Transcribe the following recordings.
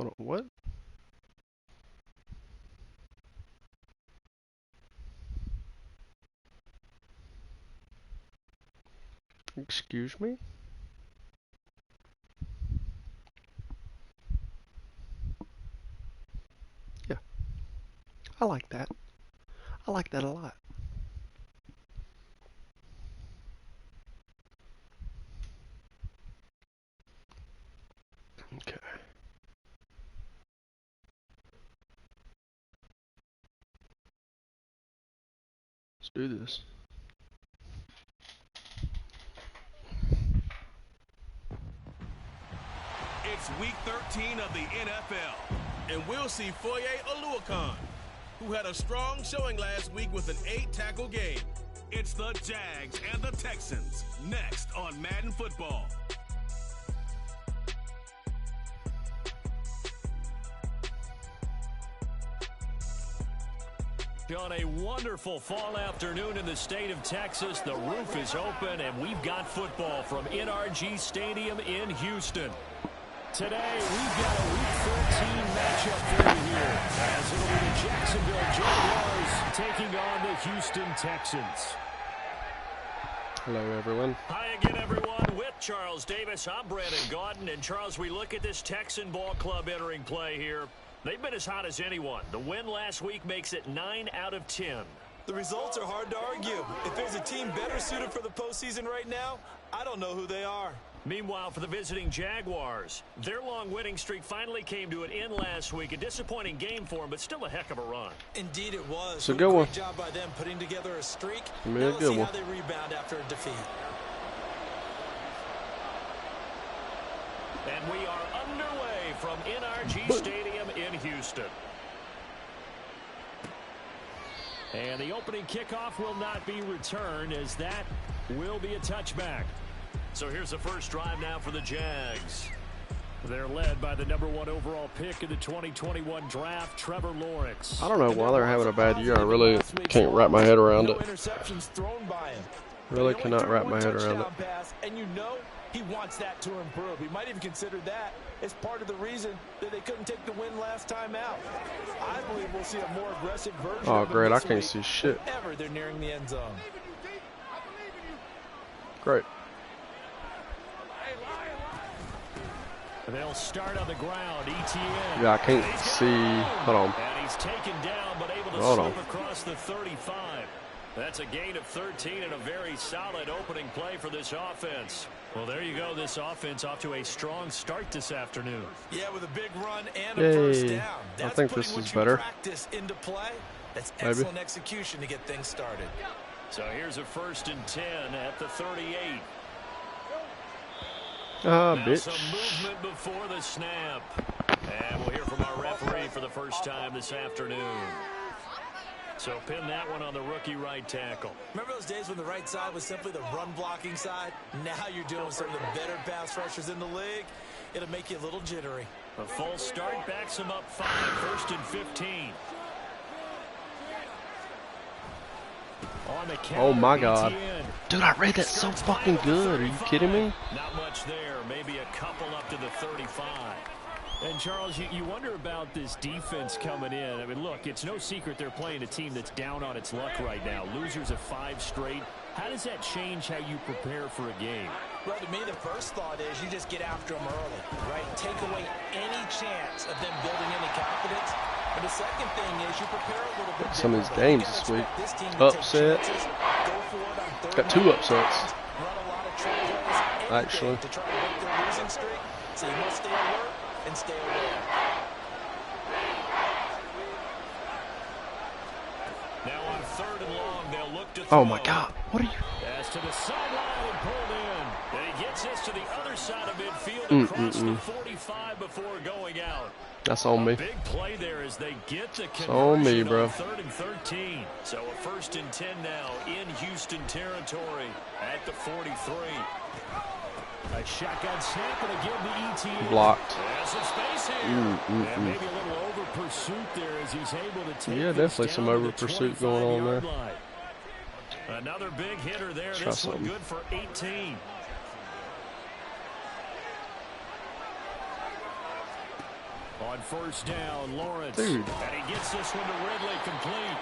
Hold on, what? Excuse me? Yeah, I like that. I like that a lot. Okay. Let's do this. It's week 13 of the NFL, and we'll see Foye Oluokun, who had a strong showing last week with an 8-tackle game. It's the Jags and the Texans, next on Madden Football. On a wonderful fall afternoon in the state of Texas, the roof is open, and we've got football from NRG Stadium in Houston. Today, we've got a Week 13 matchup for you here, as it'll be the Jacksonville Jaguars taking on the Houston Texans. Hello, everyone. Hi again, everyone. With Charles Davis, I'm Brandon Gaudin. And, Charles, we look at this Texan ball club entering play here. They've been as hot as anyone. The win last week makes it 9 out of 10. The results are hard to argue. If there's a team better suited for the postseason right now, I don't know who they are. Meanwhile, for the visiting Jaguars, their long winning streak finally came to an end last week. A disappointing game for them, but still a heck of a run. Indeed it was. It's a good one. Great job by them putting together a streak. Now let's see how they rebound after a defeat. And we are underway from NRG Stadium in Houston. And the opening kickoff will not be returned, as that will be a touchback. So here's the first drive now for the Jags. They're led by the #1 overall pick in the 2021 draft, Trevor Lawrence. I don't know why they're having a bad year. I really can't wrap my head around it. Really cannot wrap my head around it. And you know he wants that to improve. He might even consider that as part of the reason that they couldn't take the win last time out. I believe we'll see a more aggressive version Oh, of great. I this can't week see shit. whenever they're nearing the end zone. Great. They'll start on the ground. ETN. Yeah, I can't see. Hold on. And he's taken down, but able to slip across the 35. That's a gain of 13 and a very solid opening play for this offense. Well, there you go. This offense off to a strong start this afternoon. Yeah, with a big run and a first down. That's I think this is better. Practice into play. That's excellent execution to get things started. So here's a 1st and 10 at the 38. Bitch. Some movement before the snap. And we'll hear from our referee for the first time this afternoon. So pin that one on the rookie right tackle. Remember those days when the right side was simply the run-blocking side? Now you're dealing with some of the better pass rushers in the league. It'll make you a little jittery. A full start backs him up 5, 1st and 15. Oh my God. Dude, I read that so fucking good. Are you kidding me? Not much there. Maybe a couple up to the 35. And, Charles, you wonder about this defense coming in. I mean, look, it's no secret they're playing a team that's down on its luck right now. Losers of 5 straight. How does that change how you prepare for a game? Well, to me, the first thought is you just get after them early, right? Take away any chance of them building any confidence. But the second thing is you prepare a little bit. Some of these games this week. Upset. Got 2 upsets. Actually. To try to break their losing streak. So you must stay alert and stay aware. Now on 3rd and long, they'll look to throw. Oh my God. What are you? As to the sideline and pulled in. And he gets this to the other side of midfield across the 45 before going out. That's on me. Big play there as they get the conversion on me, bro. 3rd and 13. So a 1st and 10 now in Houston territory at the 43. A shotgun snap and again the ETA. Blocked. Some space here. And maybe a little over pursuit there as he's able to take definitely some over pursuit going on there. Line. Another big hitter there. Try this something. one good for 18. On first down, Lawrence. Dude. And he gets this one to Ridley complete.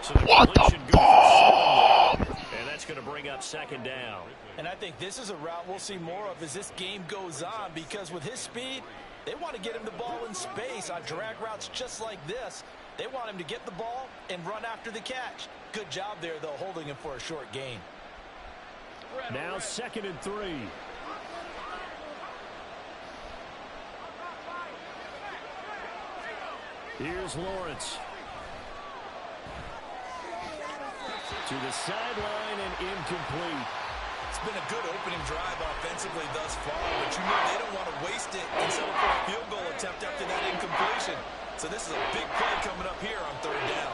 So the What the fuck? And that's going to bring up second down. And I think this is a route we'll see more of as this game goes on, because with his speed, they want to get him the ball in space on drag routes just like this. They want him to get the ball and run after the catch. Good job there, though, holding him for a short gain. Now 2nd and 3. Here's Lawrence. To the sideline and incomplete. It's been a good opening drive offensively thus far, but you know they don't want to waste it and settle for a field goal attempt after that incompletion. So this is a big play coming up here on 3rd down.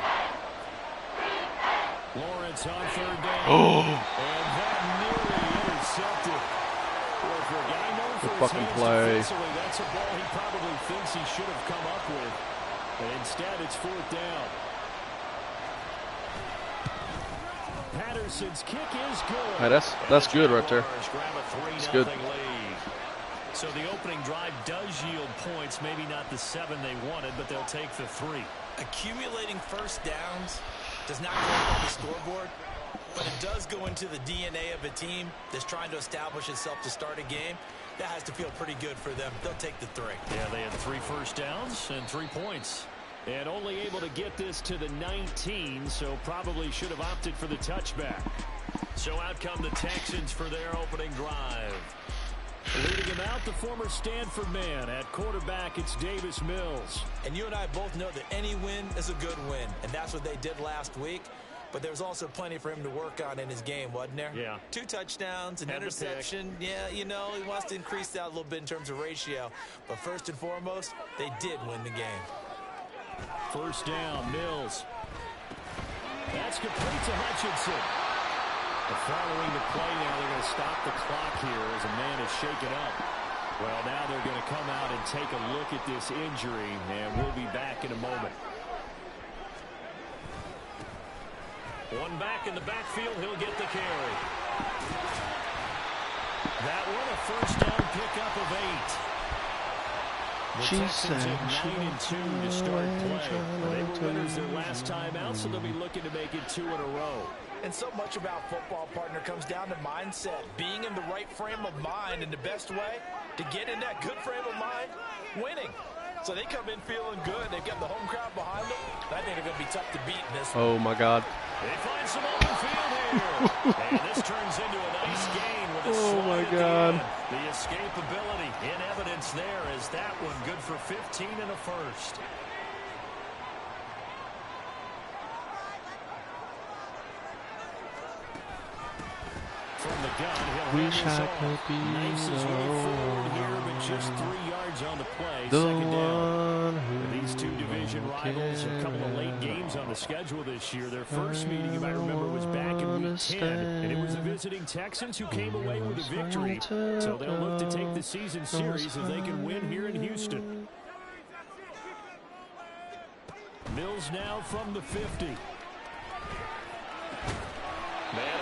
Lawrence on 3rd down. Oh. And that nearly intercepted. Well, for a guy known for his hands defensively, that's a ball he probably thinks he should have come up with. But instead, it's 4th down. Patterson's kick is good. Hey, that's good right there. It's good. So the opening drive does yield points, maybe not the 7 they wanted, but they'll take the 3. Accumulating first downs does not go up on the scoreboard, but it does go into the DNA of a team that's trying to establish itself to start a game. That has to feel pretty good for them. They'll take the 3. Yeah, they had 3 first downs and 3 points. And only able to get this to the 19, so probably should have opted for the touchback. So out come the Texans for their opening drive. Leading him out, the former Stanford man. At quarterback, it's Davis Mills. And you and I both know that any win is a good win, and that's what they did last week. But there's also plenty for him to work on in his game, wasn't there? Yeah. 2 touchdowns, an interception. Yeah, you know, he wants to increase that a little bit in terms of ratio. But first and foremost, they did win the game. First down, Mills. That's complete to Hutchinson. Following the play now, they're going to stop the clock here as a man is shaken up. Well, now they're going to come out and take a look at this injury, and we'll be back in a moment. One back in the backfield, he'll get the carry. That one, a first down pickup of 8. The Texans at 9-2 to start play. They were winners their last time out, so they'll be looking to make it 2 in a row. And so much about football, partner, comes down to mindset. Being in the right frame of mind, and the best way to get in that good frame of mind, winning. So they come in feeling good. They've got the home crowd behind them. I think they're going to be tough to beat in this one. Oh, my God. They find some open field here. And this turns into a nice gain with a oh, my slide God. The escapability in evidence there is that one good for 15 and a first. From the gun, he'll wish I could be nice his way forward here, but just 3 yards on the play. The Second down. one who These two division rivals, a couple of late games on the schedule this year. Their first meeting, you might remember, was back in week 10, and it was the visiting Texans who came away with a victory. So they'll look to take the season series if they can win here in Houston. Mills now from the 50. Man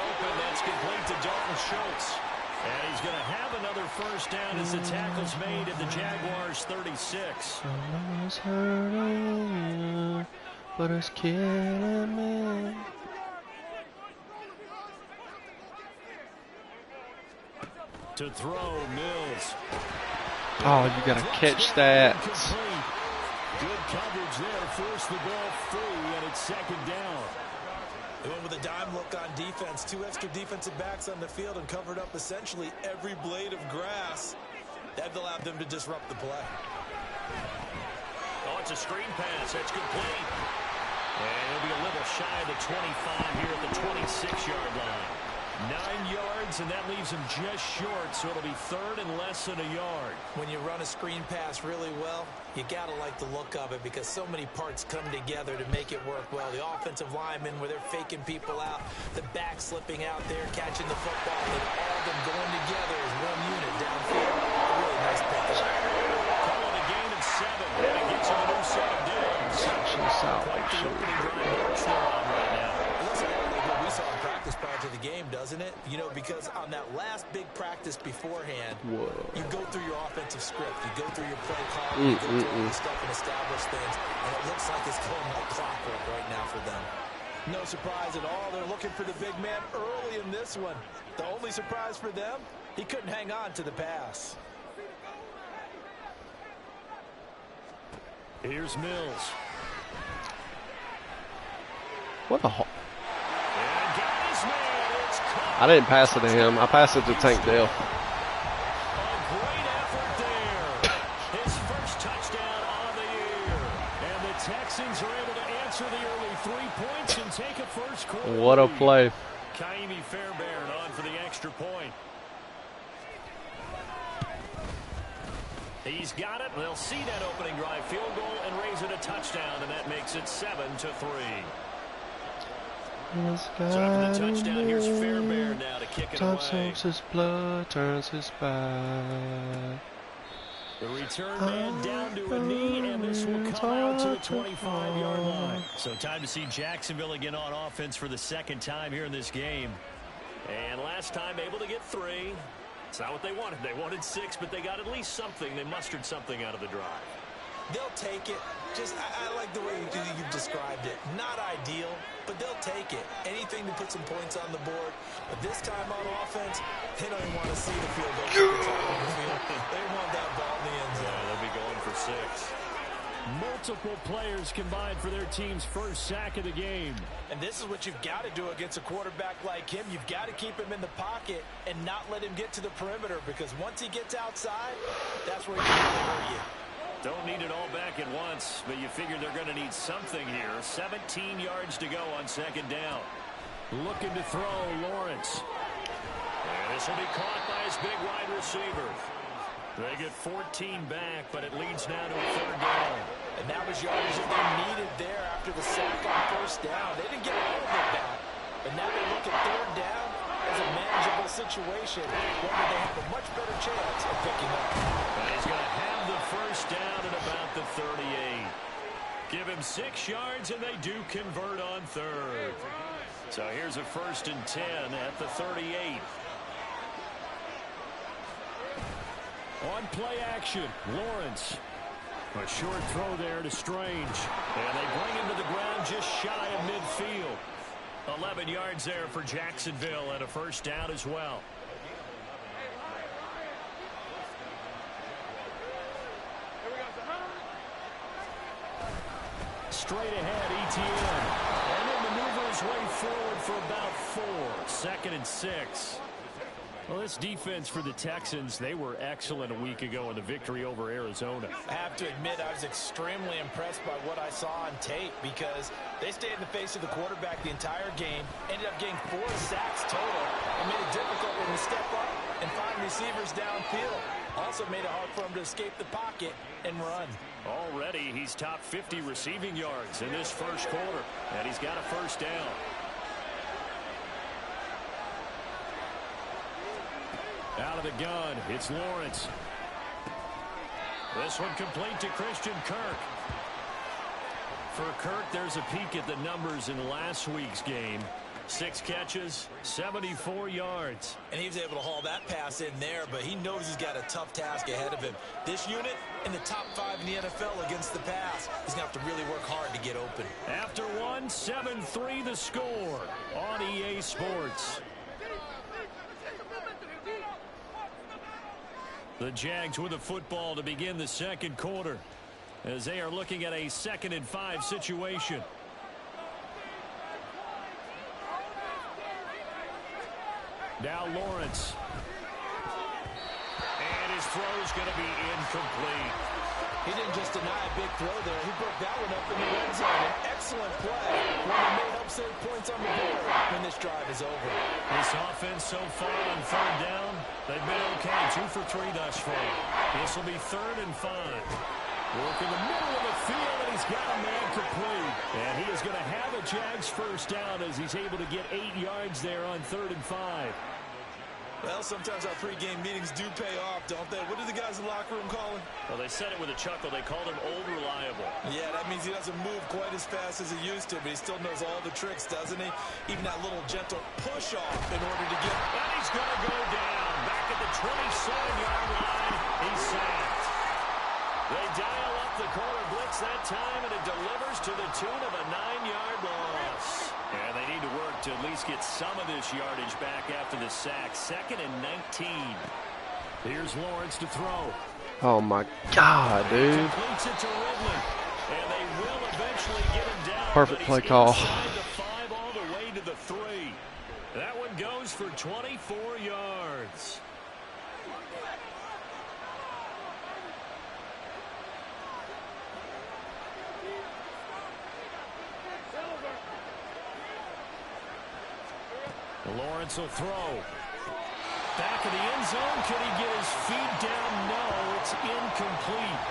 open, that's complete to Dalton Schultz. And he's going to have another first down as the tackle's made at the Jaguars 36. Someone's hurting, but it's killing me. To throw, Mills. Oh, you got to catch that. Good coverage there, forced the ball free, and it's second down. They went with a dime look on defense. 2 extra defensive backs on the field and covered up essentially every blade of grass. That allowed them to disrupt the play. Oh, it's a screen pass. That's complete. And it'll be a little shy of the 25 here at the 26-yard line. 9 yards, and that leaves him just short, so it'll be third and less than a yard. When you run a screen pass really well, you got to like the look of it because so many parts come together to make it work well. The offensive linemen, where they're faking people out, the back slipping out there, catching the football, and all of them going together as one unit downfield. A really nice pitch. Calling a gain of 7, and it gets him a new set of downs. Section South. Quite the opening drive march they're on right now. It looks a lot like what we saw in practice prior to the game. game, doesn't it? You know, because on that last big practice beforehand, you go through your offensive script, you go through your play call, you go through all the stuff and establish things, and it looks like it's going like clockwork right now for them. No surprise at all. They're looking for the big man early in this one. The only surprise for them, he couldn't hang on to the pass. Here's Mills. What a I didn't pass it to him. I passed it to Tank Dell. A great effort there. His first touchdown on the year. And the Texans are able to answer the early 3 points and take a first quarter. What a play. Kaimi Fairbairn on for the extra point. He's got it. They'll see that opening drive field goal and raise it a touchdown, and that makes it 7-3. So after the touchdown, here's Fairbairn now to kick it away. Soaks his blood, turns his back. The return man down to a knee, and this will come out to the 25-yard line. So time to see Jacksonville again on offense for the second time here in this game. And last time able to get 3. It's not what they wanted. They wanted 6, but they got at least something. They mustered something out of the drive. They'll take it. Just, I like the way you've described it. Not ideal, but they'll take it. Anything to put some points on the board. But this time on offense, they don't even want to see the field goal. They want that ball in the end zone. Yeah, they'll be going for 6. Multiple players combined for their team's first sack of the game. And this is what you've got to do against a quarterback like him. You've got to keep him in the pocket and not let him get to the perimeter, because once he gets outside, that's where he can really hurt you. Don't need it all back at once, but you figure they're going to need something here. 17 yards to go on second down. Looking to throw, Lawrence. And this will be caught by his big wide receiver. They get 14 back, but it leads now to a third down. And that was yardage that they needed there after the sack on first down. They didn't get all of it back, but now they look at third down as a manageable situation where they have a much better chance of picking up. And he's going to have the first down at about the 38. Give him 6 yards, and they do convert on third. So here's a 1st and 10 at the 38. On play action, Lawrence. A short throw there to Strange. And they bring him to the ground just shy of midfield. 11 yards there for Jacksonville and a first down as well. Straight ahead, ETN. And then maneuver his way forward for about 4. 2nd and 6. Well, this defense for the Texans, they were excellent a week ago in the victory over Arizona. I have to admit, I was extremely impressed by what I saw on tape, because they stayed in the face of the quarterback the entire game, ended up getting 4 sacks total, and made it difficult for him to step up and find receivers downfield. Also made it hard for him to escape the pocket and run. Already, he's top 50 receiving yards in this first quarter, and he's got a first down. Out of the gun, it's Lawrence. This one complete to Christian Kirk. For Kirk, there's a peek at the numbers in last week's game. 6 catches, 74 yards. And he was able to haul that pass in there, but he knows he's got a tough task ahead of him. This unit in the top 5 in the NFL against the pass. He's going to have to really work hard to get open. After 1, 7-3 the score on EA Sports. The Jags with the football to begin the second quarter as they are looking at a 2nd and 5 situation. Now Lawrence. And his throw is going to be incomplete. He didn't just deny a big throw there. He broke that one up in the red zone. An excellent play. One that may help save points on the board when this drive is over. This offense so far on third down, they've been okay. 2 for 3 thus far. This will be 3rd and 5. Work in the middle of the field, and he's got a man complete. And he is going to have a Jags first down as he's able to get 8 yards there on 3rd and 5. Well, sometimes our pregame meetings do pay off, don't they? What do the guys in the locker room call him? Well, they said it with a chuckle. They called him Old Reliable. Yeah, that means he doesn't move quite as fast as he used to, but he still knows all the tricks, doesn't he? Even that little gentle push-off in order to get... And he's going to go down. Back at the 27-yard line. He's sacked. They dial up the corner blitz that time, and it delivers to the tune of a 9-yard loss. And they need to work to at least get some of this yardage back after the sack. 2nd and 19. Here's Lawrence to throw. Oh, my God, dude. Completes it to Ridley. And they will eventually get him down. Perfect play call. Inside the 5 all the way to the 3. That one goes for 24 yards. Lawrence will throw. Back of the end zone. Can he get his feet down? No, it's incomplete.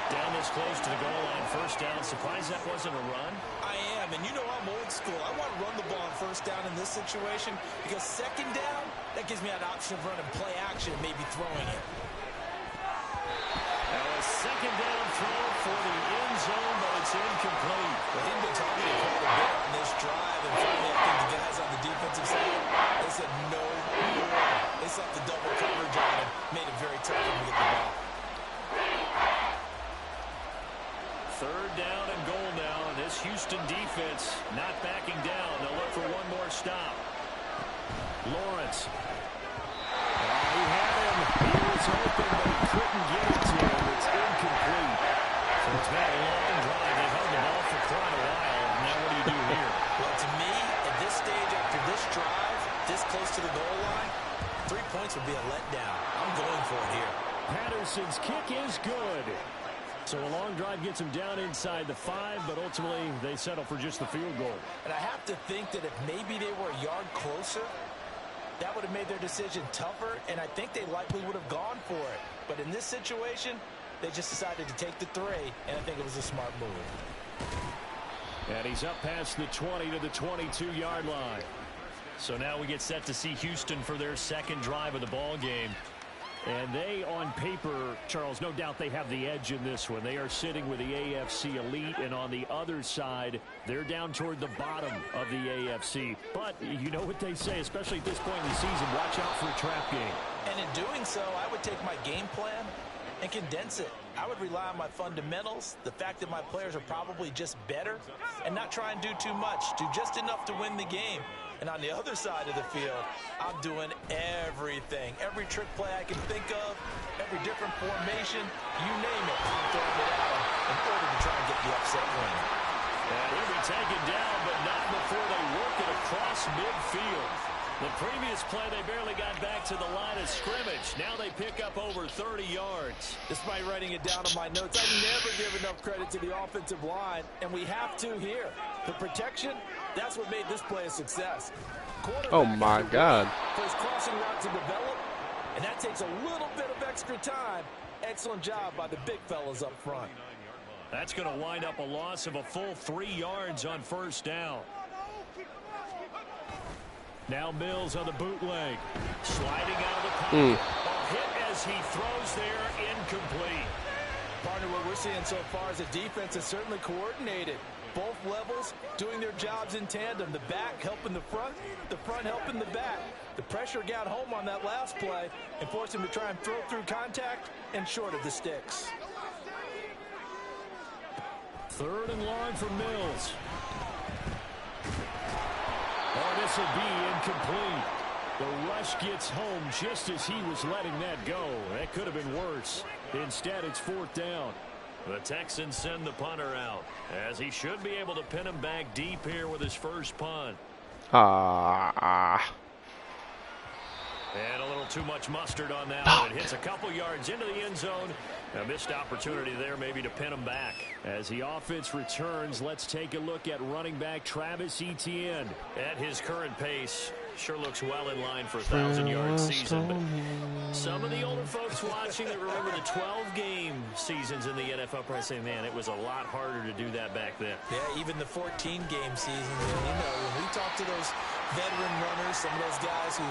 Down this close to the goal line. First down. Surprised that wasn't a run? I am, and you know I'm old school. I want to run the ball on first down in this situation because second down, that gives me an option of running play action and maybe throwing it. Now a second down throw for the end zone, but it's incomplete. Well, he's been targeted quite a bit on this drive, and finally I think the guys on the defensive side, they said no more. They slapped the double coverage on him, made it very tough for him to get the ball. Third down and goal now, and this Houston defense not backing down. They'll look for one more stop. Lawrence. He had him. He was open, but he couldn't get it to him. It's incomplete. So it's been a long drive. They've held the ball for quite a while. Now what do you do here? Well, to me, at this stage, after this drive, this close to the goal line, 3 points would be a letdown. I'm going for it here. Patterson's kick is good. So a long drive gets him down inside the 5, but ultimately they settle for just the field goal. And I have to think that if maybe they were a yard closer, that would have made their decision tougher, and I think they likely would have gone for it. But in this situation, they just decided to take the 3, and I think it was a smart move. And he's up past the 20 to the 22-yard line. So now we get set to see Houston for their second drive of the ball game. And they, on paper, Charles, no doubt they have the edge in this one. They are sitting with the AFC elite, and on the other side, they're down toward the bottom of the AFC. But you know what they say, especially at this point in the season, watch out for a trap game. And in doing so, I would take my game plan and condense it. I would rely on my fundamentals, the fact that my players are probably just better, and not try and do too much, do just enough to win the game. And on the other side of the field, I'm doing everything. Every trick play I can think of, every different formation, you name it, I'm throwing it at them in order to try and get the upset win. And he'll be taken down, but not before they work it across midfield. The previous play, they barely got back to the line of scrimmage. Now they pick up over 30 yards. Despite writing it down on my notes, I never give enough credit to the offensive line, and we have to here. The protection, that's what made this play a success. Oh, my God. For his crossing route to develop, and that takes a little bit of extra time. Excellent job by the big fellas up front. That's going to wind up a loss of a full 3 yards on first down. Now Mills on the bootleg. Sliding out of the pocket. A hit as he throws there, incomplete. Partner, what we're seeing so far as a defense is certainly coordinated. Both levels doing their jobs in tandem. The back helping the front helping the back. The pressure got home on that last play and forced him to try and throw through contact and short of the sticks. Third and long for Mills. Oh, this will be incomplete. The rush gets home just as he was letting that go. That could have been worse. Instead, it's fourth down. The Texans send the punter out, as he should be able to pin him back deep here with his first punt. And a little too much mustard on that one. It hits a couple yards into the end zone. A missed opportunity there maybe to pin him back. As the offense returns, let's take a look at running back Travis Etienne. At his current pace, sure looks well in line for a 1,000-yard season. But some of the older folks watching that remember the 12-game seasons in the NFL probably say, man, it was a lot harder to do that back then. Yeah, even the 14-game seasons. And, you know, when we talk to those veteran runners, some of those guys who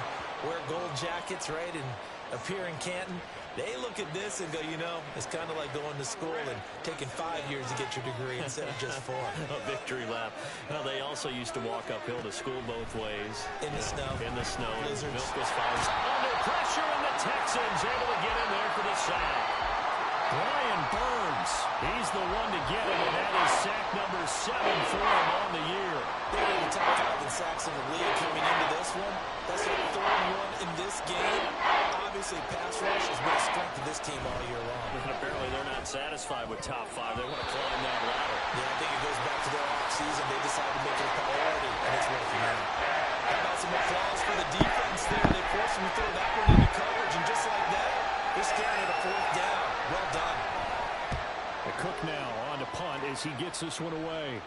wear gold jackets, right, and appear in Canton, they look at this and go, you know, it's kind of like going to school and taking 5 years to get your degree instead of just 4. A victory lap. Well, they also used to walk uphill to school both ways. In the snow. In the snow. Blizzards. Milk was fires. Under pressure, and the Texans able to get in there for the sack. Brian Burns, he's the one to get it, and that is sack number 7 for him on the year. They're in the top 5 in sacks in the league coming into this one. That's their 3rd one in this game. Obviously, pass rush has been a strength of this team all year long. And apparently, they're not satisfied with top 5. They want to climb that ladder. Yeah, I think it goes back to their offseason. They decided to make it a priority, and it's working out. How about some applause for the defense there? They forced them to throw that one into coverage, and just like that, they're staring at a 4th down. Well done. The Cook now on to punt as he gets this one away.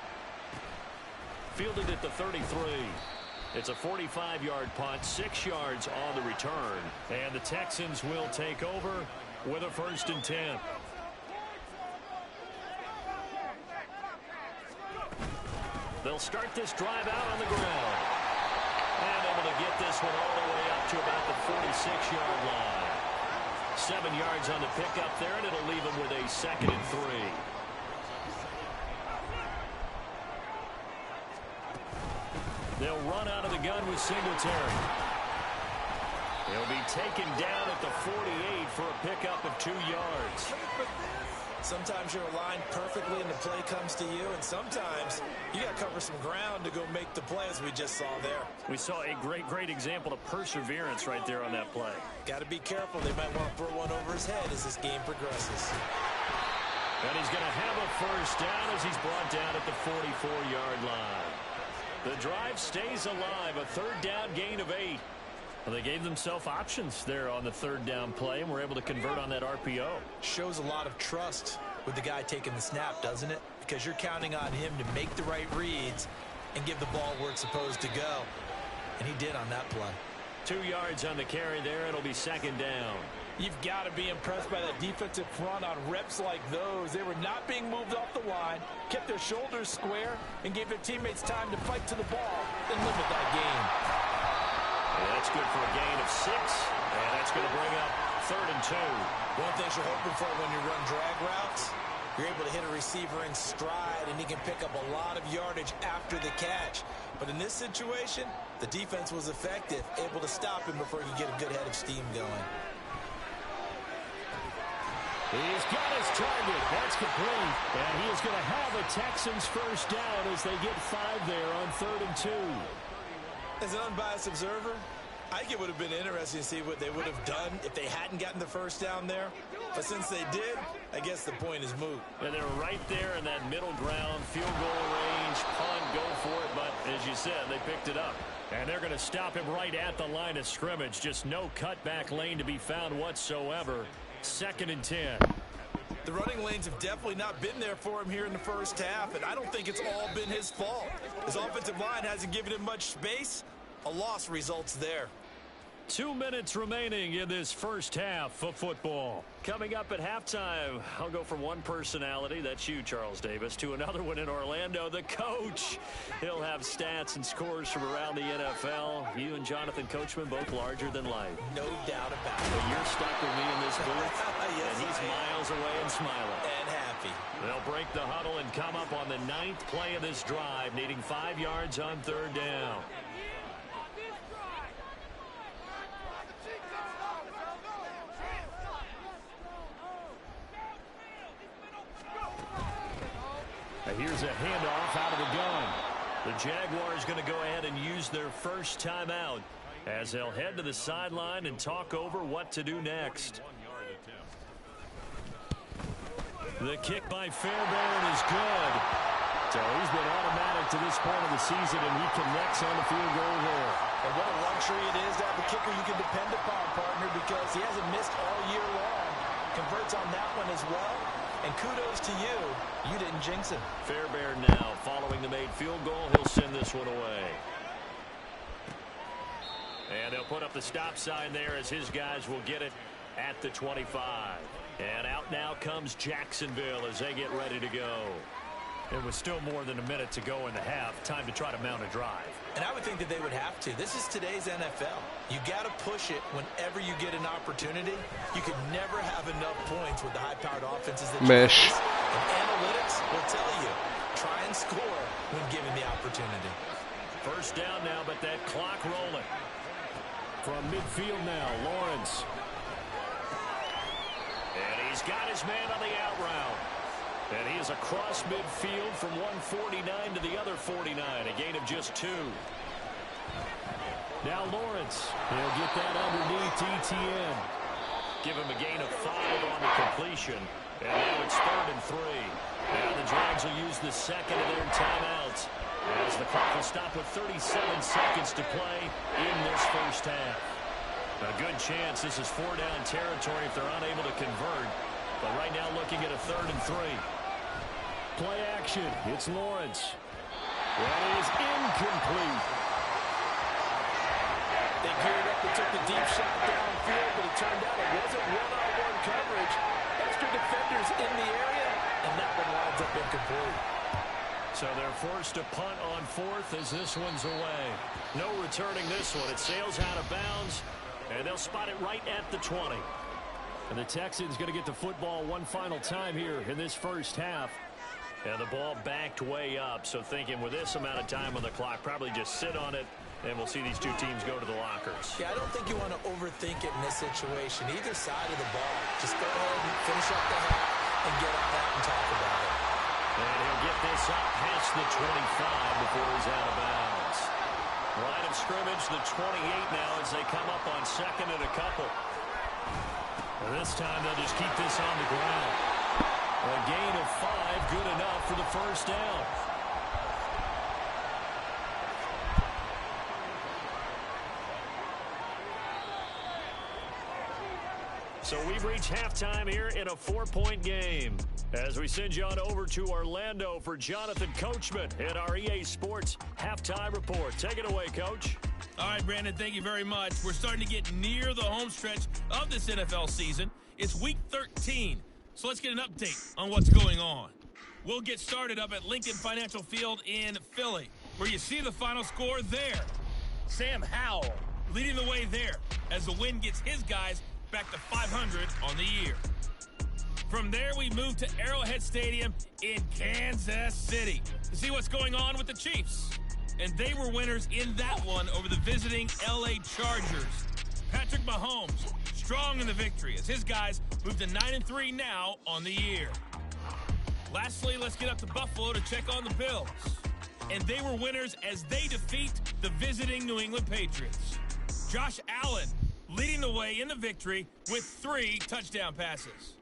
Fielded at the 33. It's a 45-yard punt, 6 yards on the return. And the Texans will take over with a 1st and 10. They'll start this drive out on the ground. And able to get this one all the way up to about the 46-yard line. 7 yards on the pickup there, and it'll leave them with a 2nd and 3. They'll run out of the gun with Singletary. He'll be taken down at the 48 for a pickup of 2 yards. Sometimes you're aligned perfectly and the play comes to you, and sometimes you got to cover some ground to go make the play, as we just saw there. We saw a great example of perseverance right there on that play. Got to be careful. They might want to throw one over his head as this game progresses. And he's going to have a 1st down as he's brought down at the 44-yard line. The drive stays alive, a 3rd down gain of 8. Well, they gave themselves options there on the 3rd down play, and were able to convert on that RPO. Shows a lot of trust with the guy taking the snap, doesn't it? Because you're counting on him to make the right reads and give the ball where it's supposed to go. And he did on that play. 2 yards on the carry there. It'll be 2nd down. You've got to be impressed by that defensive front on reps like those. They were not being moved off the line, kept their shoulders square, and gave their teammates time to fight to the ball and limit that game. Yeah, that's good for a gain of 6, and that's going to bring up 3rd and 2. One thing you're hoping for when you run drag routes, you're able to hit a receiver in stride, and he can pick up a lot of yardage after the catch. But in this situation, the defense was effective, able to stop him before he could get a good head of steam going. He's got his target. That's complete. And he is going to have a Texans 1st down as they get 5 there on 3rd and 2. As an unbiased observer, I think it would have been interesting to see what they would have done if they hadn't gotten the 1st down there. But since they did, I guess the point is moot. And they're right there in that middle ground, field goal range, punt, go for it. But as you said, they picked it up. And they're going to stop him right at the line of scrimmage. Just no cutback lane to be found whatsoever. 2nd and 10. The running lanes have definitely not been there for him here in the 1st half, and I don't think it's all been his fault. His offensive line hasn't given him much space. A loss results there. 2 minutes remaining in this 1st half of football. Coming up at halftime, I'll go from one personality, that's you, Charles Davis, to another one in Orlando, the coach. He'll have stats and scores from around the NFL. You and Jonathan Coachman both larger than life. No doubt about it. But you're stuck with me in this booth, Yes, and he's miles away and smiling. And happy. They'll break the huddle and come up on the 9th play of this drive, needing 5 yards on 3rd down. Here's a handoff out of the gun. The Jaguars going to go ahead and use their 1st timeout as they'll head to the sideline and talk over what to do next. The kick by Fairbairn is good. So he's been automatic to this point of the season, and he connects on the field goal there. And what a luxury it is to have a kicker you can depend upon, partner, because he hasn't missed all year long. Converts on that one as well. And kudos to you. You didn't jinx him. Fairbairn now following the made field goal. He'll send this one away. And they'll put up the stop sign there as his guys will get it at the 25. And out now comes Jacksonville as they get ready to go. It was still more than a minute to go in the half. Time to try to mount a drive. And I would think that they would have to. This is today's NFL. You got to push it whenever you get an opportunity. You can never have enough points with the high-powered offenses that you face. And analytics will tell you, try and score when given the opportunity. First down now, but that clock rolling. From midfield now, Lawrence. And he's got his man on the out route. And he is across midfield from 149 to the other 49, a gain of just 2. Now Lawrence, he'll get that underneath ETN. Give him a gain of 5 on the completion. And now it's 3rd and 3. Now the Jags will use the second of their timeouts as the clock will stop with 37 seconds to play in this first half. A good chance this is 4-down territory if they're unable to convert. But right now looking at a 3rd and 3. Play action. It's Lawrence. That is incomplete. They geared up and took the deep shot downfield, but it turned out it wasn't one-on-one coverage. Extra defenders in the area, and that one winds up incomplete. So they're forced to punt on 4th as this one's away. No returning this one. It sails out of bounds, and they'll spot it right at the 20. And the Texans going to get the football one final time here in this first half. And the ball backed way up, so thinking with this amount of time on the clock, probably just sit on it, and we'll see these two teams go to the lockers. Yeah, I don't think you want to overthink it in this situation. Either side of the ball, just go ahead and finish up the half and get on that and talk about it. And he'll get this up past the 25 before he's out of bounds. Line of scrimmage, the 28 now as they come up on 2nd and a couple. And this time they'll just keep this on the ground. A gain of 5, good enough for the first down. So we've reached halftime here in a 4-point game. As we send you on over to Orlando for Jonathan Coachman at our EA Sports Halftime Report. Take it away, Coach. All right, Brandon, thank you very much. We're starting to get near the home stretch of this NFL season. It's Week 13. So let's get an update on what's going on. We'll get started up at Lincoln Financial Field in Philly, where you see the final score there. Sam Howell leading the way there as the win gets his guys back to 500 on the year. From there, we move to Arrowhead Stadium in Kansas City to see what's going on with the Chiefs. And they were winners in that one over the visiting LA Chargers. Patrick Mahomes strong in the victory as his guys move to 9-3 now on the year. Lastly, let's get up to Buffalo to check on the Bills. And they were winners as they defeat the visiting New England Patriots. Josh Allen leading the way in the victory with 3 touchdown passes.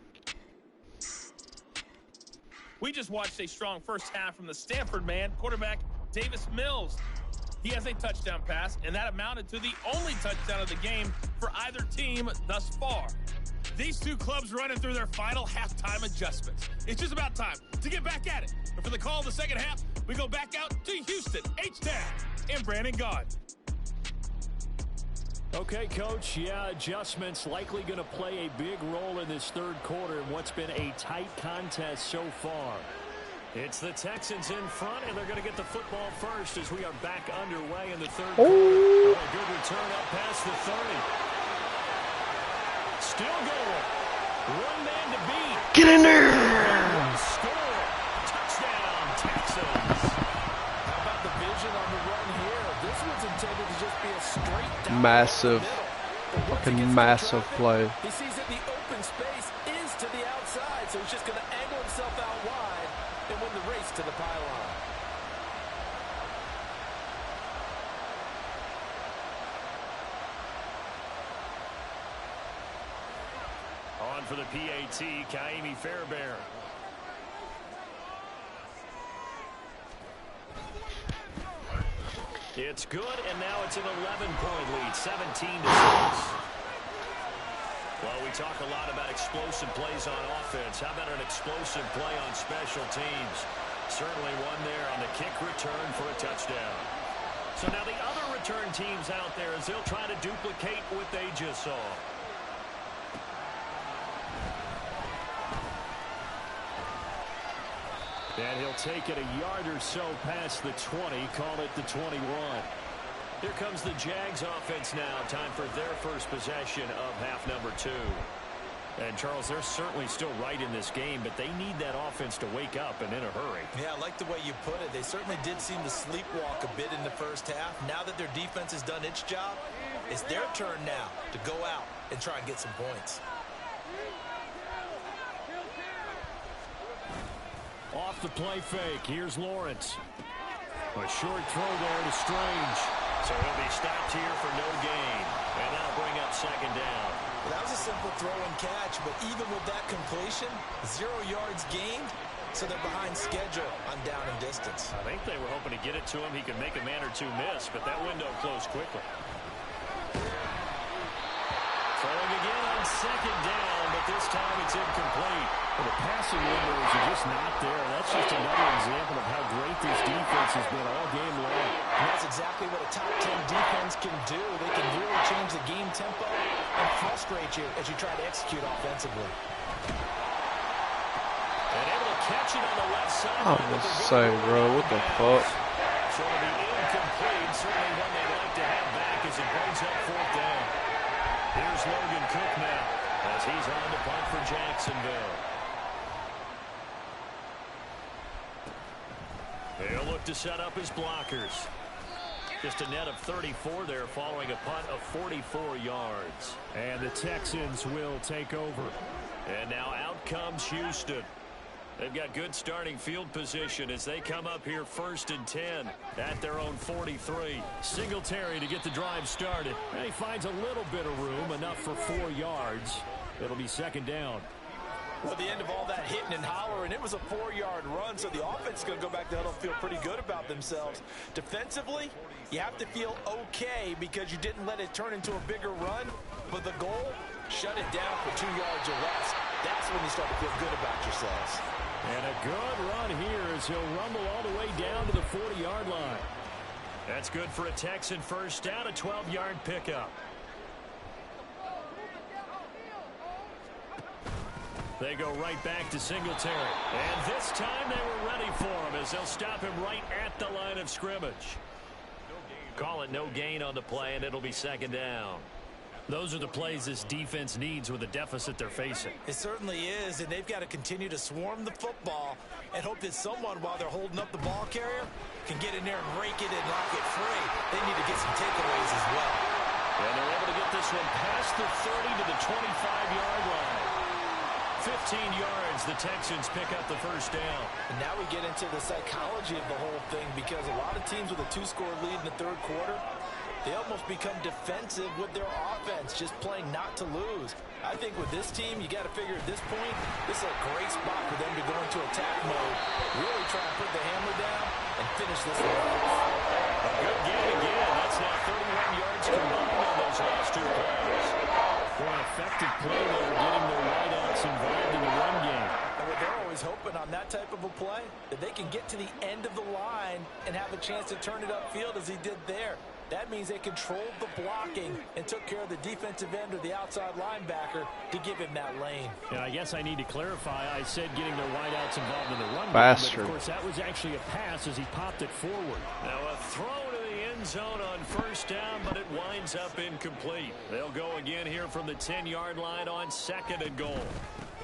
We just watched a strong first half from the Stanford man, quarterback Davis Mills. He has a touchdown pass, and that amounted to the only touchdown of the game for either team thus far. These two clubs running through their final halftime adjustments. It's just about time to get back at it. And for the call of the second half, we go back out to Houston, H-Town, and Brandon Gaudin. Okay, Coach, yeah, adjustments likely going to play a big role in this third quarter in what's been a tight contest so far. It's the Texans in front, and they're going to get the football first as we are back underway in the third quarter. Oh, a good return up past the 30. Still going. One man to beat. Get in there! Score. Touchdown, Texans. How about the vision on the run here? This one's intended to just be a straight down. Massive. Fucking massive play. He sees that the open space is to the outside, so he's just going to angle himself out wide and win the race to the pylon. On for the PAT, Kaimi Fairbairn. It's good, and now it's an 11-point lead, 17-6. Well, we talk a lot about explosive plays on offense. How about an explosive play on special teams? Certainly one there on the kick return for a touchdown. So now the other return teams out there as they'll try to duplicate what they just saw. And he'll take it a yard or so past the 20, call it the 21. Here comes the Jags offense now. Time for their first possession of half number 2. And, Charles, they're certainly still right in this game, but they need that offense to wake up and in a hurry. Yeah, I like the way you put it. They certainly did seem to sleepwalk a bit in the first half. Now that their defense has done its job, it's their turn now to go out and try and get some points. Off the play fake, here's Lawrence. A short throw there to Strange. So he'll be stopped here for no gain. And that'll bring up second down. Well, that was a simple throw and catch, but even with that completion, 0 yards gained, so they're behind schedule on down and distance. I think they were hoping to get it to him. He could make a man or two miss, but that window closed quickly. Throwing again on second down, but this time it's incomplete. Well, the passing windows are just not there. That's just another example of how great this defense has been all game long. And that's exactly what a top 10 defense can do. They can really change the game tempo and frustrate you as you try to execute offensively. And able to catch it on the left side. I was saying, bro, what the fuck? So it'll be incomplete. Certainly one they'd like to have back as it brings up fourth down. Here's Logan Cook now as he's on to punt for Jacksonville. He'll look to set up his blockers. Just a net of 34 there following a punt of 44 yards. And the Texans will take over. And now out comes Houston. They've got good starting field position as they come up here 1st and 10 at their own 43. Singletary to get the drive started. And he finds a little bit of room, enough for 4 yards. It'll be second down. Well, at the end of all that hitting and hollering, it was a 4-yard run, so the offense is going to go back to huddle, feel pretty good about themselves. Defensively, you have to feel okay because you didn't let it turn into a bigger run, but the goal, shut it down for 2 yards or less. That's when you start to feel good about yourselves. And a good run here as he'll rumble all the way down to the 40-yard line. That's good for a Texan first down, a 12-yard pickup. They go right back to Singletary. And this time they were ready for him as they'll stop him right at the line of scrimmage. Call it no gain on the play, and it'll be second down. Those are the plays this defense needs with the deficit they're facing. It certainly is, and they've got to continue to swarm the football and hope that someone, while they're holding up the ball carrier, can get in there and rake it and knock it free. They need to get some takeaways as well. And they're able to get this one past the 30 to the 25-yard line. 15 yards, the Texans pick up the first down. And now we get into the psychology of the whole thing because a lot of teams with a 2-score lead in the third quarter, they almost become defensive with their offense, just playing not to lose. I think with this team, you got to figure at this point, this is a great spot for them to go into attack mode, really try and put the hammer down and finish this one off. A good gain again. That's now 31 yards combined on those last 2 plays. For an effective play there, getting their wideouts involved in the run game. And what they're always hoping on that type of a play, that they can get to the end of the line and have a chance to turn it upfield as he did there. That means they controlled the blocking and took care of the defensive end or the outside linebacker to give him that lane. And I guess I need to clarify. I said getting their wideouts involved in the run game, Bastard. but of course that was actually a pass as he popped it forward. Now a throw to the end zone on first down, but it winds up incomplete. They'll go again here from the 10-yard line on second and goal.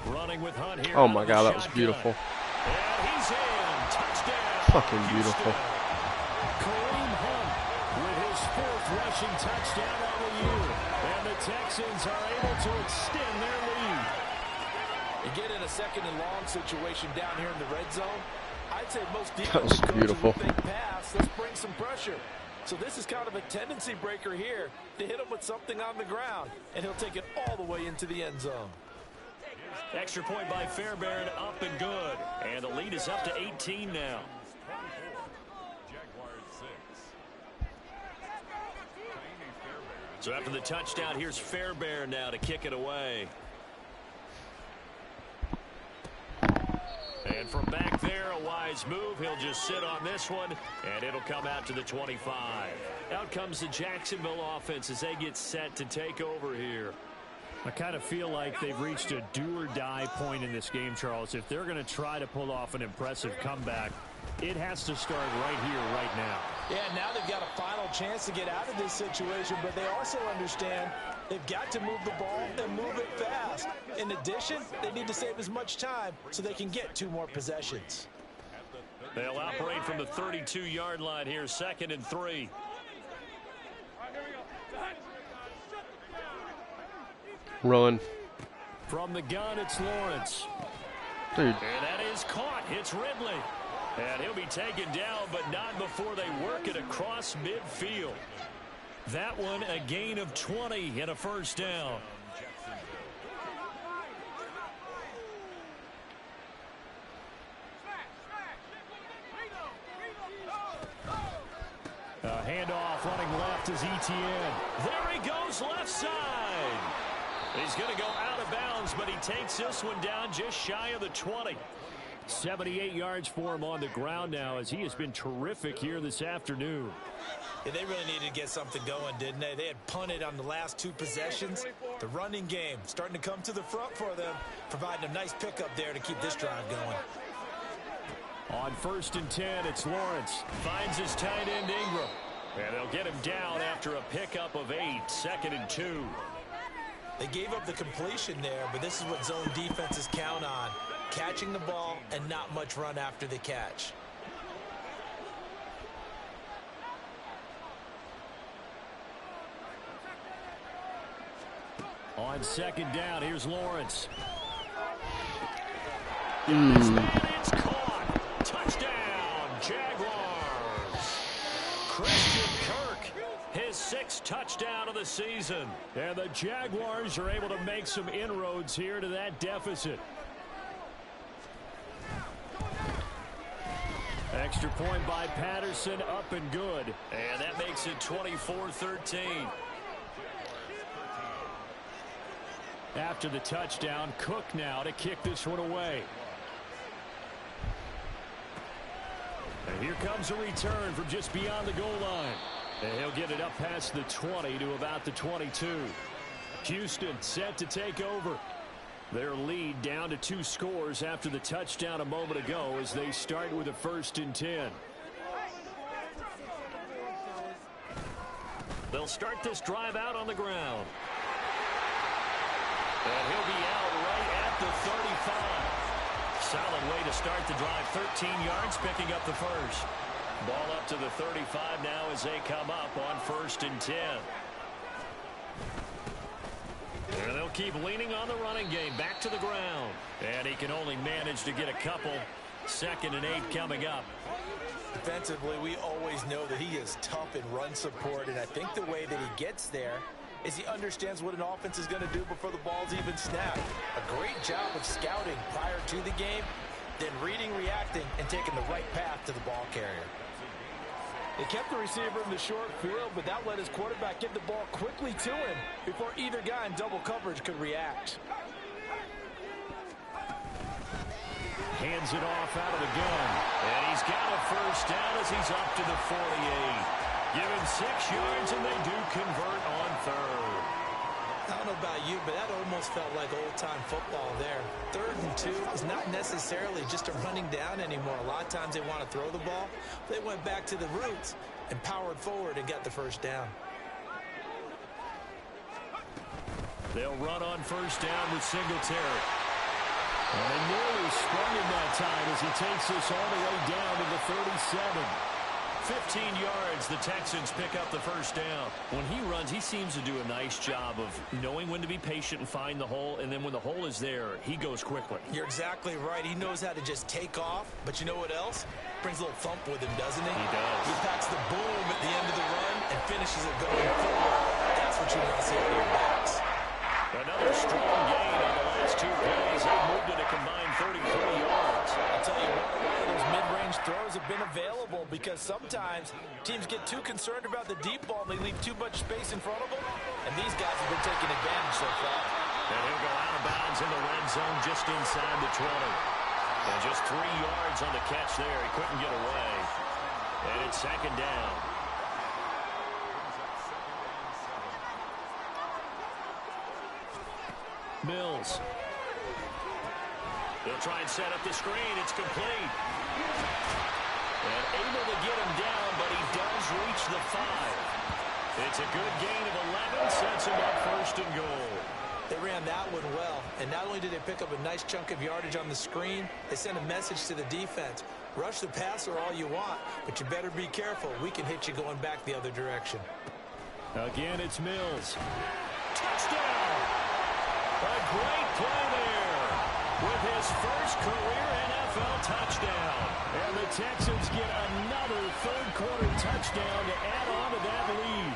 Running with Hunt here. Oh my God, that was beautiful. And he's in. Touchdown. Fucking beautiful. Kareem Hunt with his 4th rushing touchdown on the year. And the Texans are able to extend their lead. You get in a second and long situation down here in the red zone. I'd say most That was defensive beautiful. coaches would think pass. Let's bring some pressure. So this is kind of a tendency breaker here to hit him with something on the ground. And he'll take it all the way into the end zone. Extra point by Fairbairn, up and good. And the lead is up to 18 now. So after the touchdown, here's Fairbairn now to kick it away. And from back there, a wise move. He'll just sit on this one, and it'll come out to the 25. Out comes the Jacksonville offense as they get set to take over here. I kind of feel like they've reached a do-or-die point in this game, Charles. If they're going to try to pull off an impressive comeback, it has to start right here, right now. Yeah, now they've got a final chance to get out of this situation, but they also understand they've got to move the ball and move it fast. In addition, they need to save as much time so they can get 2 more possessions. They'll operate from the 32-yard line here, 2nd and 3. Run. From the gun, it's Lawrence. Dude. And that is caught. It's Ridley. And he'll be taken down, but not before they work it across midfield. That one, a gain of 20 and a first down. A handoff running left is Etienne. There he goes, left side. He's going to go out of bounds, but he takes this one down just shy of the 20. 78 yards for him on the ground now, as he has been terrific here this afternoon. Yeah, they really needed to get something going, didn't they? They had punted on the last 2 possessions. The running game starting to come to the front for them, providing a nice pickup there to keep this drive going. On 1st and 10, it's Lawrence. Finds his tight end Ingram. And they'll get him down after a pickup of 8, 2nd and 2. They gave up the completion there, but this is what zone defenses count on. Catching the ball and not much run after the catch. On 2nd down, here's Lawrence. It's caught. Touchdown, Jaguars. Christian Kirk, his 6th touchdown of the season. And the Jaguars are able to make some inroads here to that deficit. Extra point by Patterson, up and good. And that makes it 24-13. After the touchdown, Cook now to kick this one away. And here comes a return from just beyond the goal line. And he'll get it up past the 20 to about the 22. Houston set to take over. Their lead down to 2 scores after the touchdown a moment ago as they start with a 1st and 10. They'll start this drive out on the ground. And he'll be out right at the 35. Solid way to start the drive. 13 yards, picking up the first. Ball up to the 35 now as they come up on 1st and 10. And they'll keep leaning on the running game. Back to the ground. And he can only manage to get a couple. 2nd and 8 coming up. Defensively, we always know that he is tough in run support, and I think the way that he gets there is he understands what an offense is going to do before the ball's even snapped. A great job of scouting prior to the game, then reading, reacting, and taking the right path to the ball carrier. They kept the receiver in the short field, but that let his quarterback get the ball quickly to him before either guy in double coverage could react. Hands it off out of the gun. And he's got a first down as he's up to the 48. Give him 6 yards, and they do convert on 3rd. I don't know about you, but that almost felt like old-time football there. 3rd and 2 is not necessarily just a running down anymore. A lot of times they want to throw the ball. They went back to the roots and powered forward and got the first down. They'll run on 1st down with Singletary. And they nearly sprung him that time as he takes this all the way down to the 37. 15 yards, the Texans pick up the first down. When he runs, he seems to do a nice job of knowing when to be patient and find the hole, and then when the hole is there, he goes quickly. You're exactly right. He knows how to just take off, but you know what else? Brings a little thump with him, doesn't he? He does. He packs the boom at the end of the run and finishes it going forward. That's what you want to see out of your backs. Another strong gain on the last 2 plays. They moved it a combined 33 yards. I'll tell you what, a lot of those mid-range throws have been available because sometimes teams get too concerned about the deep ball and they leave too much space in front of them, and these guys have been taking advantage so far. And he'll go out of bounds in the red zone just inside the 20. And just 3 yards on the catch there. He couldn't get away. And it's 2nd down. Mills. They'll try and set up the screen. It's complete. And able to get him down, but he does reach the 5. It's a good gain of 11, sets him up first and goal. They ran that one well, and not only did they pick up a nice chunk of yardage on the screen, they sent a message to the defense. Rush the passer all you want, but you better be careful. We can hit you going back the other direction. Again, it's Mills. Touchdown! A great play there with his first career NFL touchdown. And the Texans get another third-quarter touchdown to add on to that lead.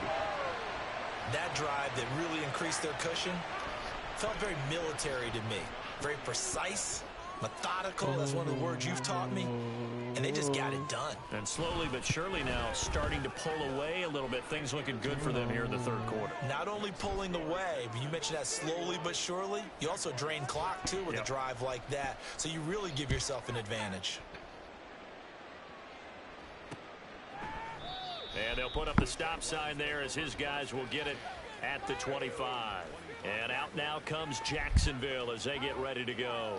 That drive that really increased their cushion felt very military to me. Very precise, methodical. That's one of the words you've taught me. And they just got it done. And slowly but surely now starting to pull away a little bit. Things looking good for them here in the third quarter. Not only pulling away, but you mentioned that slowly but surely. You also drain clock, too, with a drive like that. So you really give yourself an advantage. And they'll put up the stop sign there as his guys will get it at the 25. And out now comes Jacksonville as they get ready to go.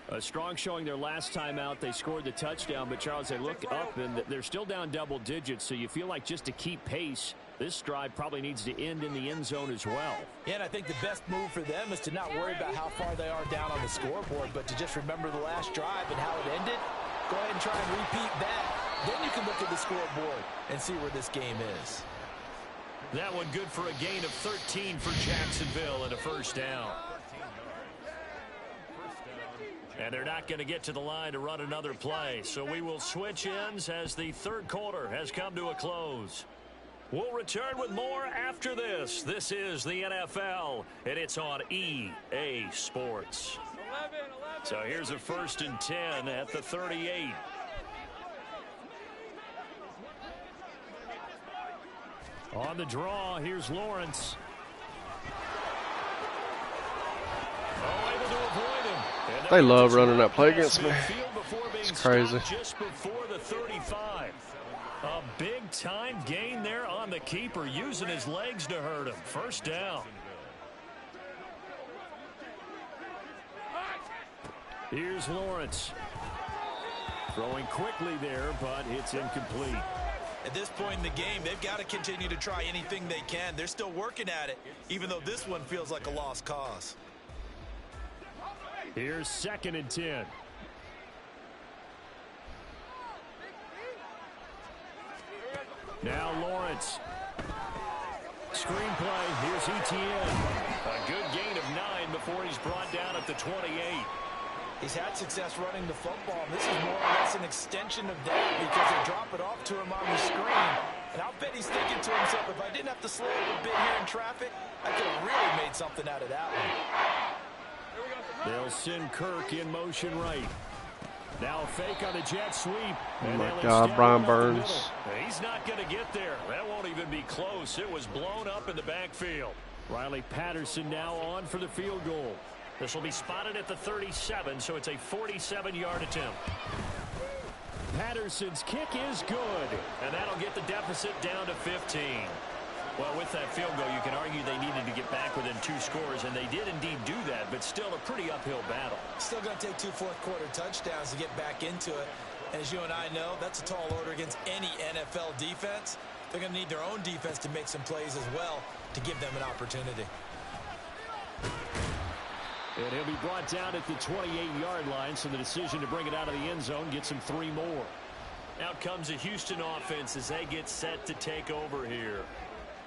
A strong showing their last time out. They scored the touchdown, but Charles, they look up and they're still down double digits, so you feel like just to keep pace, this drive probably needs to end in the end zone as well. Yeah, and I think the best move for them is to not worry about how far they are down on the scoreboard, but to just remember the last drive and how it ended. Go ahead and try and repeat that. Then you can look at the scoreboard and see where this game is. That one good for a gain of 13 for Jacksonville and a first down. And they're not going to get to the line to run another play. So we will switch ends as the third quarter has come to a close. We'll return with more after this. This is the NFL, and it's on EA Sports. So here's a 1st and 10 at the 38. On the draw, here's Lawrence. Able to avoid him. They love running that play against me. It's crazy. Just before the 35. A big-time gain there on the keeper, using his legs to hurt him. First down. Here's Lawrence. Throwing quickly there, but it's incomplete. At this point in the game, they've got to continue to try anything they can. They're still working at it, even though this one feels like a lost cause. Here's 2nd and 10. Now Lawrence. Screenplay. Here's Etienne. A good gain of 9 before he's brought down at the 28. He's had success running the football. This is more or less an extension of that because they drop it off to him on the screen. And I'll bet he's thinking to himself, if I didn't have to slow up a bit here in traffic, I could have really made something out of that one. They'll send Kirk in motion right. Now a fake on the jet sweep. Oh my God, Brian Burns. He's not going to get there. That won't even be close. It was blown up in the backfield. Riley Patterson now on for the field goal. This will be spotted at the 37, so it's a 47-yard attempt. Patterson's kick is good, and that'll get the deficit down to 15. Well, with that field goal, you can argue they needed to get back within 2 scores, and they did indeed do that, but still a pretty uphill battle. Still going to take 2 fourth-quarter touchdowns to get back into it. And as you and I know, that's a tall order against any NFL defense. They're going to need their own defense to make some plays as well to give them an opportunity. And he'll be brought down at the 28-yard line, so the decision to bring it out of the end zone gets him 3 more. Out comes a Houston offense as they get set to take over here.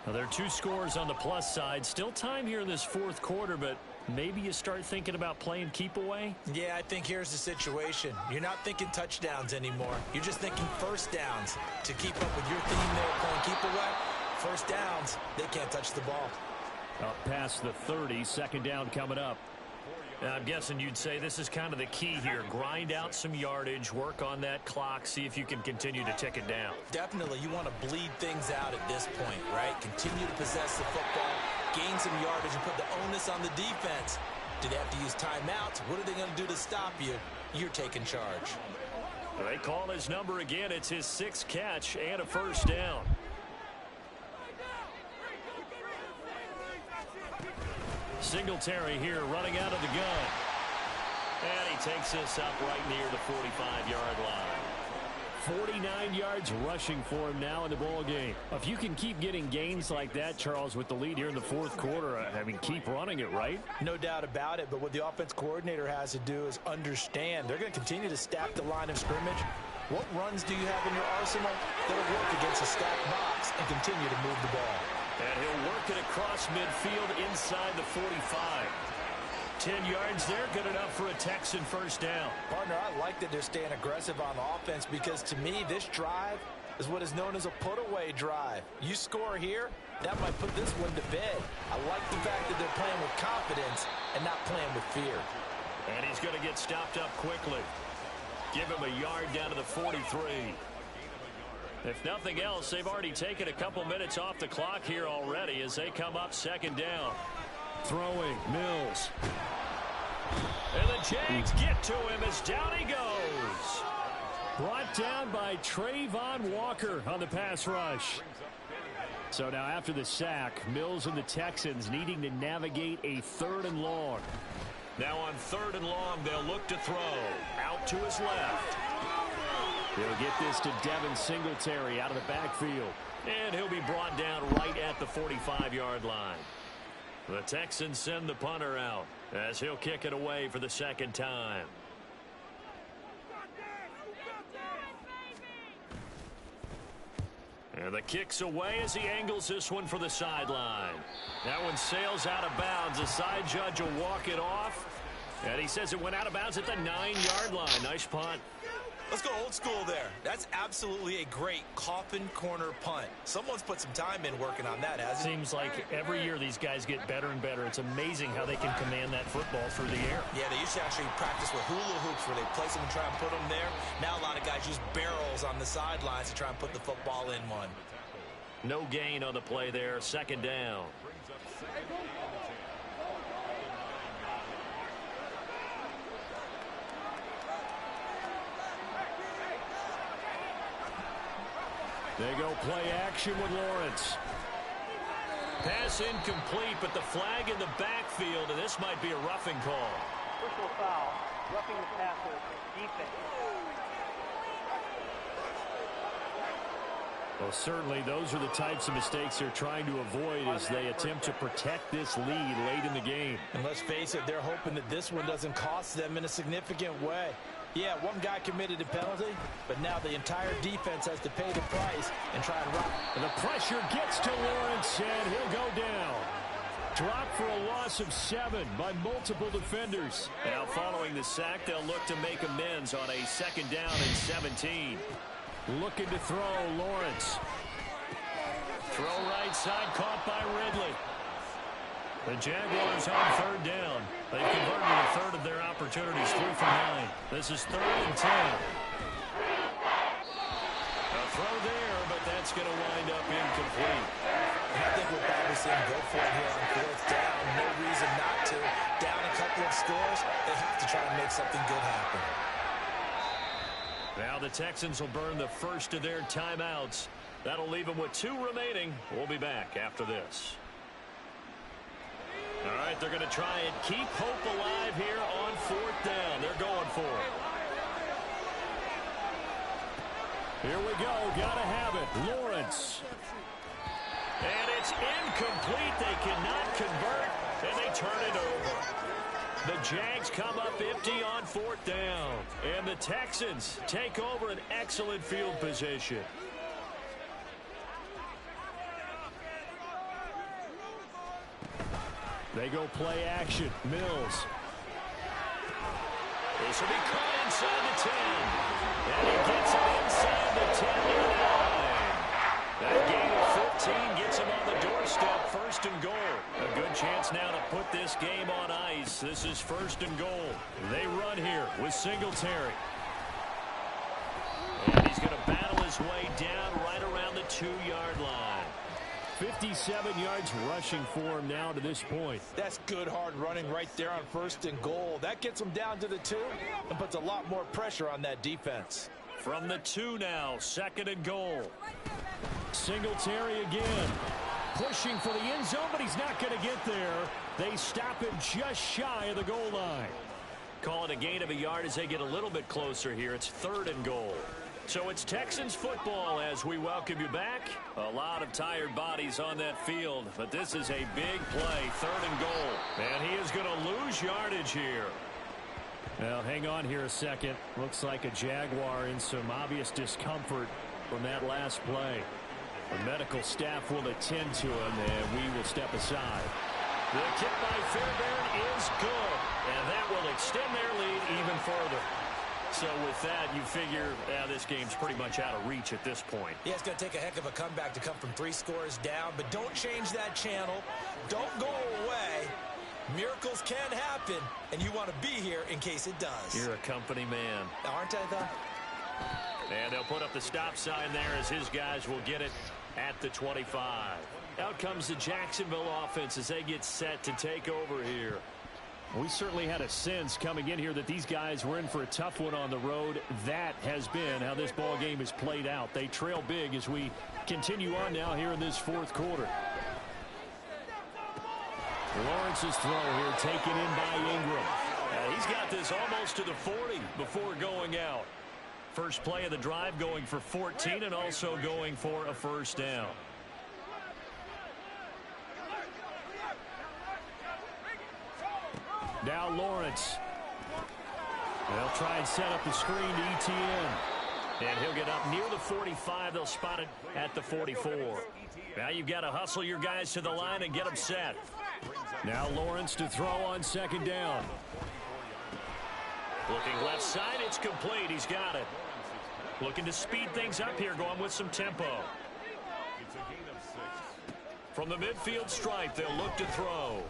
Now, there are 2 scores on the plus side. Still time here in this 4th quarter, but maybe you start thinking about playing keep away? Yeah, I think here's the situation. You're not thinking touchdowns anymore. You're just thinking first downs to keep up with your theme there playing keep away. First downs, they can't touch the ball. Up past the 30, 2nd down coming up. I'm guessing you'd say this is kind of the key here. Grind out some yardage, work on that clock, see if you can continue to tick it down. Definitely, you want to bleed things out at this point, right? Continue to possess the football, gain some yardage, and put the onus on the defense. Do they have to use timeouts? What are they going to do to stop you? You're taking charge. They call his number again. It's his 6th catch and a first down. Singletary here running out of the gun. And he takes this up right near the 45-yard line. 49 yards rushing for him now in the ball game. If you can keep getting gains like that, Charles, with the lead here in the fourth quarter, I mean, keep running it, right? No doubt about it, but what the offense coordinator has to do is understand they're going to continue to stack the line of scrimmage. What runs do you have in your arsenal that'll work against a stacked box and continue to move the ball? And he'll work it across midfield inside the 45. 10 yards there, good enough for a Texan first down. Partner, I like that they're staying aggressive on offense because to me, this drive is what is known as a put-away drive. You score here, that might put this one to bed. I like the fact that they're playing with confidence and not playing with fear. And he's going to get stopped up quickly. Give him a yard down to the 43. If nothing else, they've already taken a couple minutes off the clock here already as they come up second down. Throwing, Mills. And the Jags get to him as down he goes. Brought down by Trayvon Walker on the pass rush. So now after the sack, Mills and the Texans needing to navigate a 3rd and long. Now on 3rd and long, they'll look to throw. Out to his left. He'll get this to Devin Singletary out of the backfield. And he'll be brought down right at the 45-yard line. The Texans send the punter out as he'll kick it away for the second time. And the kick's away as he angles this one for the sideline. That one sails out of bounds. The side judge will walk it off. And he says it went out of bounds at the 9-yard line. Nice punt. Let's go old school there. That's absolutely a great coffin corner punt. Someone's put some time in working on that, hasn't it? Seems like every year these guys get better and better. It's amazing how they can command that football through the air. Yeah, they used to actually practice with hula hoops where they place them and try and put them there. Now a lot of guys use barrels on the sidelines to try and put the football in one. No gain on the play there. Second down. They go play action with Lawrence. Pass incomplete, but the flag in the backfield, and this might be a roughing call. Personal foul, roughing the passer, defense. Well, certainly those are the types of mistakes they're trying to avoid as they attempt to protect this lead late in the game. And let's face it, they're hoping that this one doesn't cost them in a significant way. Yeah, one guy committed a penalty, but now the entire defense has to pay the price and try and rock. And the pressure gets to Lawrence, and he'll go down. Dropped for a loss of 7 by multiple defenders. Now following the sack, they'll look to make amends on a second down and 17. Looking to throw, Lawrence. Throw right side, caught by Ridley. The Jaguars on third down. They've converted a third of their opportunities, 3 for 9. This is 3rd and 10. A throw there, but that's going to wind up incomplete. And I think we're probably seeing go for it here on 4th down. No reason not to. Down a couple of scores, they have to try and make something good happen. Now the Texans will burn the first of their timeouts. That'll leave them with 2 remaining. We'll be back after this. All right, they're going to try and keep hope alive here on 4th down. They're going for it. Here we go. Got to have it. Lawrence. And it's incomplete. They cannot convert, and they turn it over. The Jags come up empty on 4th down. And the Texans take over an excellent field position. They go play action. Mills. This will be caught inside the 10. And he gets it inside the 10-yard line. That gain of 15 gets him on the doorstep, 1st and goal. A good chance now to put this game on ice. This is 1st and goal. They run here with Singletary. And he's going to battle his way down right around the 2-yard line. 57 yards rushing for him now to this point. That's good hard running right there on 1st and goal. That gets them down to the 2 and puts a lot more pressure on that defense. From the 2 now, 2nd and goal. Singletary again. Pushing for the end zone, but he's not going to get there. They stop him just shy of the goal line. Call it a gain of a yard as they get a little bit closer here. It's 3rd and goal. So it's Texans football as we welcome you back. A lot of tired bodies on that field, but this is a big play, 3rd and goal. And he is going to lose yardage here. Well, hang on here a second. Looks like a Jaguar in some obvious discomfort from that last play. The medical staff will attend to him, and we will step aside. The kick by Fairbairn is good, and that will extend their lead even further. So with that, you figure this game's pretty much out of reach at this point. Yeah, it's going to take a heck of a comeback to come from 3 scores down, but don't change that channel. Don't go away. Miracles can happen, and you want to be here in case it does. You're a company man. Aren't I, though? And they'll put up the stop sign there as his guys will get it at the 25. Out comes the Jacksonville offense as they get set to take over here. We certainly had a sense coming in here that these guys were in for a tough one on the road. That has been how this ball game has played out. They trail big as we continue on now here in this 4th quarter. Lawrence's throw here taken in by Ingram. He's got this almost to the 40 before going out. First play of the drive going for 14 and also going for a 1st down. Now Lawrence. They'll try and set up the screen to ETN. And he'll get up near the 45. They'll spot it at the 44. Now you've got to hustle your guys to the line and get them set. Now Lawrence to throw on 2nd down. Looking left side, it's complete. He's got it. Looking to speed things up here, going with some tempo. From the midfield stripe, they'll look to throw.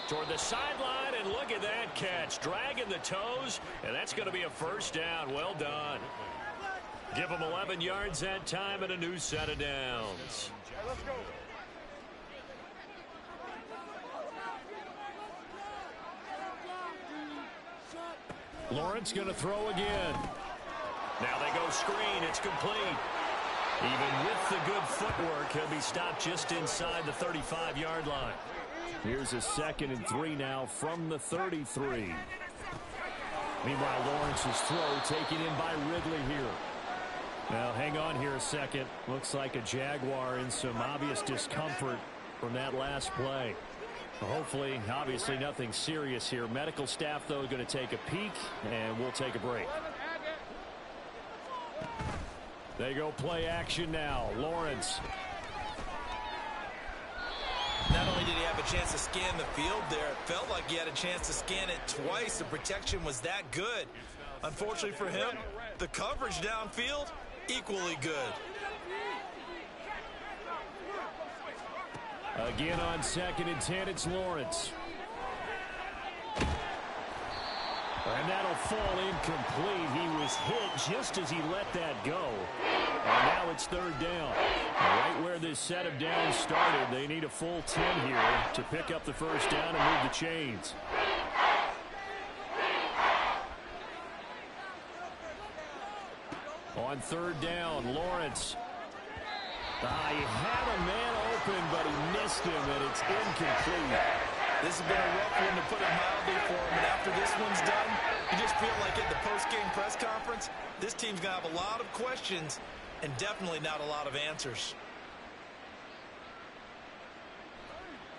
Toward the sideline, and look at that catch. Dragging the toes, and that's going to be a 1st down. Well done. Give them 11 yards that time and a new set of downs. Let's go. Lawrence going to throw again. Now they go screen. It's complete. Even with the good footwork, he'll be stopped just inside the 35-yard line. Here's a 2nd and 3 now from the 33. Meanwhile, Lawrence's throw taken in by Ridley here. Now, hang on here a second. Looks like a Jaguar in some obvious discomfort from that last play. Hopefully, obviously, nothing serious here. Medical staff, though, going to take a peek, and we'll take a break. They go play action now. Lawrence. Not only did he have a chance to scan the field there, it felt like he had a chance to scan it twice. The protection was that good. Unfortunately for him, the coverage downfield, equally good. Again on 2nd and 10, it's Lawrence. And that'll fall incomplete. He was hit just as he let that go. And now it's 3rd down. Right where this set of downs started, they need a full 10 here to pick up the 1st down and move the chains. On 3rd down, Lawrence. He had a man open, but he missed him, and it's incomplete. This has been a rough one, to put it mildly, for him. And after this one's done, you just feel like at the post-game press conference, this team's going to have a lot of questions and definitely not a lot of answers.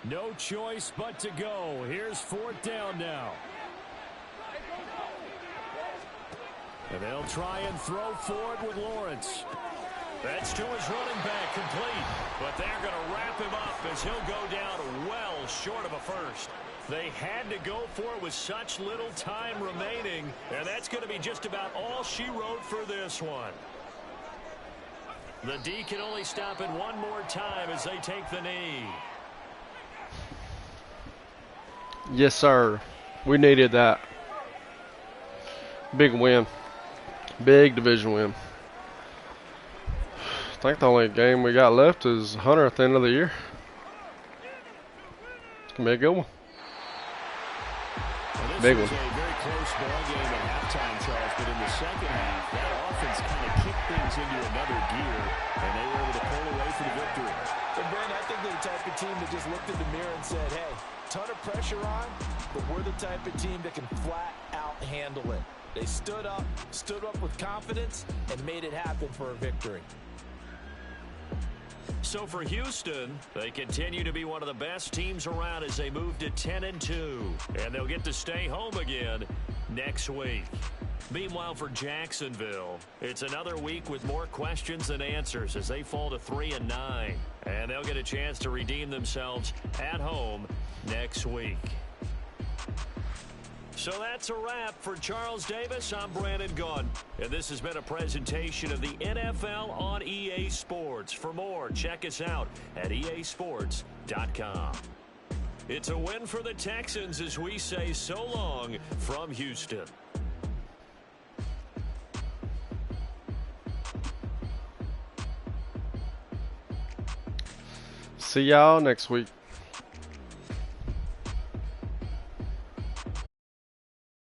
No choice but to go. Here's 4th down now. And they'll try and throw forward with Lawrence. That's to his running back, complete. But they're going to wrap him up as he'll go down well short of a 1st. They had to go for it with such little time remaining, and that's going to be just about all she wrote for this one. The D can only stop it one more time as they take the knee. Yes, sir. We needed that. Big win. Big division win. I think the only game we got left is Hunter at the end of the year. It's going to be a good one. Well, big one. A very close ball game at halftime, Charles, but in the second half, that offense kind of kicked things into another gear, and they were able to pull away for the victory. And Ben, I think they're the type of team that just looked in the mirror and said, hey, ton of pressure on, but we're the type of team that can flat out handle it. They stood up with confidence, and made it happen for a victory. So for Houston, they continue to be one of the best teams around as they move to 10-2. And they'll get to stay home again next week. Meanwhile, for Jacksonville, it's another week with more questions than answers as they fall to 3-9. And they'll get a chance to redeem themselves at home next week. So that's a wrap. For Charles Davis, I'm Brandon Gunn. And this has been a presentation of the NFL on EA Sports. For more, check us out at easports.com. It's a win for the Texans as we say so long from Houston. See y'all next week.